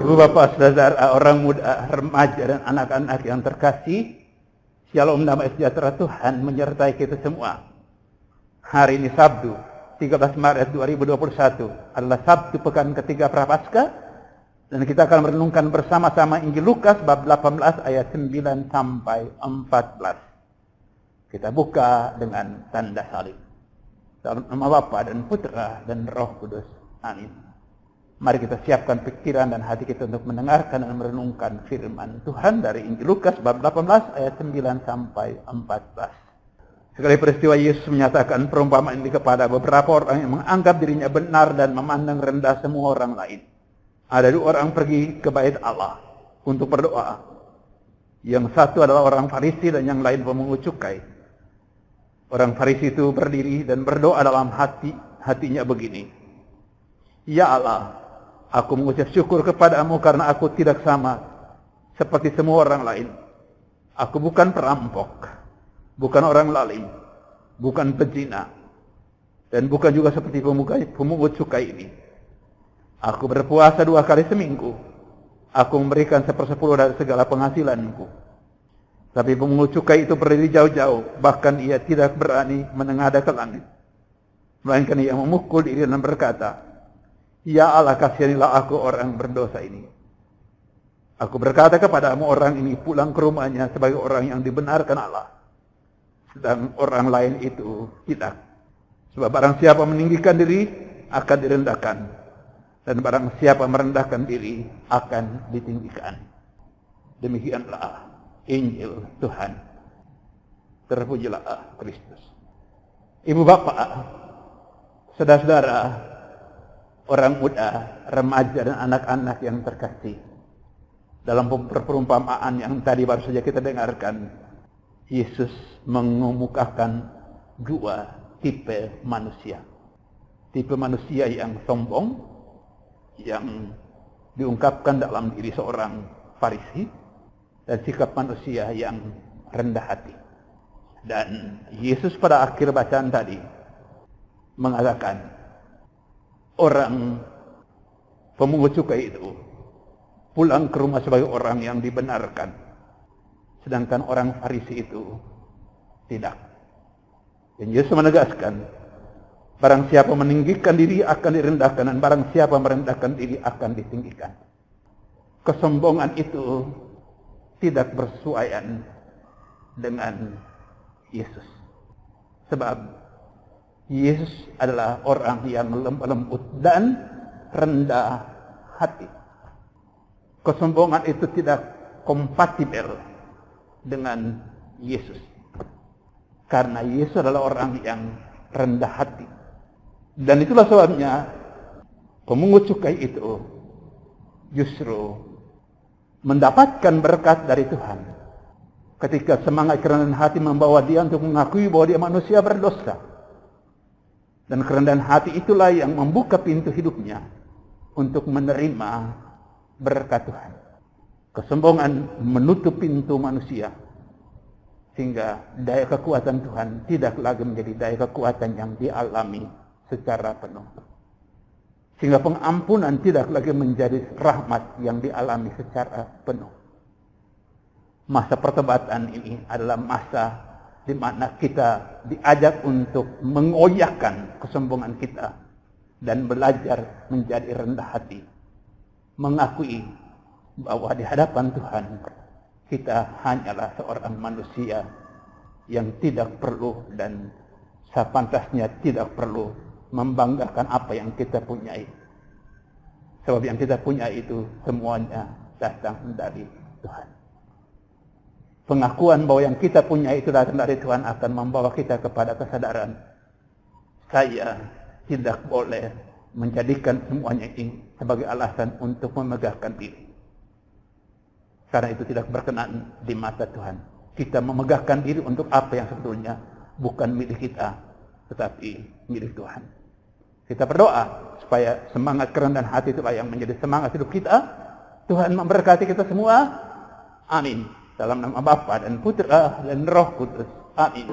Ibu bapak saudara, orang muda, remaja dan anak-anak yang terkasih, Shalom damai sejahtera Tuhan menyertai kita semua. Hari ini Sabtu 13 Maret 2021 adalah Sabtu pekan ketiga Prapaskah, dan kita akan merenungkan bersama-sama Injil Lukas bab 18 ayat 9 sampai 14. Kita buka dengan tanda salib. Dalam nama Bapa dan Putra dan Roh Kudus. Amin. Mari kita siapkan pikiran dan hati kita untuk mendengarkan dan merenungkan firman Tuhan dari Injil Lukas bab 18 ayat 9 sampai 14. Sekali peristiwa Yesus menyatakan perumpamaan ini kepada beberapa orang yang menganggap dirinya benar dan memandang rendah semua orang lain. Ada dua orang pergi ke bait Allah untuk berdoa. Yang satu adalah orang Farisi dan yang lain pemungut cukai. Orang Farisi itu berdiri dan berdoa dalam hatinya begini. Ya Allah, aku mengucap syukur kepadamu karena aku tidak sama seperti semua orang lain. Aku bukan perampok, bukan orang lalim, bukan pezina, dan bukan juga seperti pemungut cukai ini. Aku berpuasa 2 kali seminggu. Aku memberikan 1/10 dari segala penghasilanku. Tapi pemungut cukai itu berdiri jauh-jauh, bahkan ia tidak berani menengadah ke langit. Melainkan ia memukul diri dan berkata, Ya Allah, kasihanilah aku orang berdosa ini. Aku berkata kepadamu, orang ini pulang ke rumahnya sebagai orang yang dibenarkan Allah. Sedang orang lain itu tidak. Sebab barang siapa meninggikan diri akan direndahkan. Dan barang siapa merendahkan diri akan ditinggikan. Demikianlah Injil Tuhan. Terpujilah Kristus. Ibu bapak, saudara-saudara, orang muda, remaja dan anak-anak yang terkasih. Dalam perumpamaan yang tadi baru saja kita dengarkan, Yesus mengemukakan dua tipe manusia. Tipe manusia yang sombong, yang diungkapkan dalam diri seorang Farisi, dan sikap manusia yang rendah hati. Dan Yesus pada akhir bacaan tadi mengatakan, orang pemungut cukai itu pulang ke rumah sebagai orang yang dibenarkan. Sedangkan orang Farisi itu tidak. Dan Yesus menegaskan, barang siapa meninggikan diri akan direndahkan, dan barang siapa merendahkan diri akan ditinggikan. Kesombongan itu tidak bersesuaian dengan Yesus. Sebab Yesus adalah orang yang lemah lembut dan rendah hati. Kesombongan itu tidak kompatibel dengan Yesus. Karena Yesus adalah orang yang rendah hati. Dan itulah sebabnya pemungut cukai itu justru mendapatkan berkat dari Tuhan. Ketika semangat kerendahan hati membawa dia untuk mengakui bahwa dia manusia berdosa. Dan kerendahan hati itulah yang membuka pintu hidupnya untuk menerima berkat Tuhan. Kesombongan menutup pintu manusia, sehingga daya kekuatan Tuhan tidak lagi menjadi daya kekuatan yang dialami secara penuh. Sehingga pengampunan tidak lagi menjadi rahmat yang dialami secara penuh. Masa pertobatan ini adalah masa di mana kita diajak untuk mengoyakkan kesombongan kita dan belajar menjadi rendah hati. Mengakui bahwa di hadapan Tuhan kita hanyalah seorang manusia yang tidak perlu dan sepantasnya tidak perlu membanggakan apa yang kita punyai. Sebab yang kita punyai itu semuanya datang dari Tuhan. Pengakuan bahwa yang kita punya itu datang dari Tuhan akan membawa kita kepada kesadaran, saya tidak boleh menjadikan semuanya ini sebagai alasan untuk memegahkan diri. Karena itu tidak berkenan di mata Tuhan. Kita memegahkan diri untuk apa yang sebetulnya bukan milik kita, tetapi milik Tuhan. Kita berdoa supaya semangat kerendahan hati itulah yang menjadi semangat hidup kita. Tuhan memberkati kita semua. Amin. Dalam nama Bapa dan Putra dan Roh Kudus. Amin.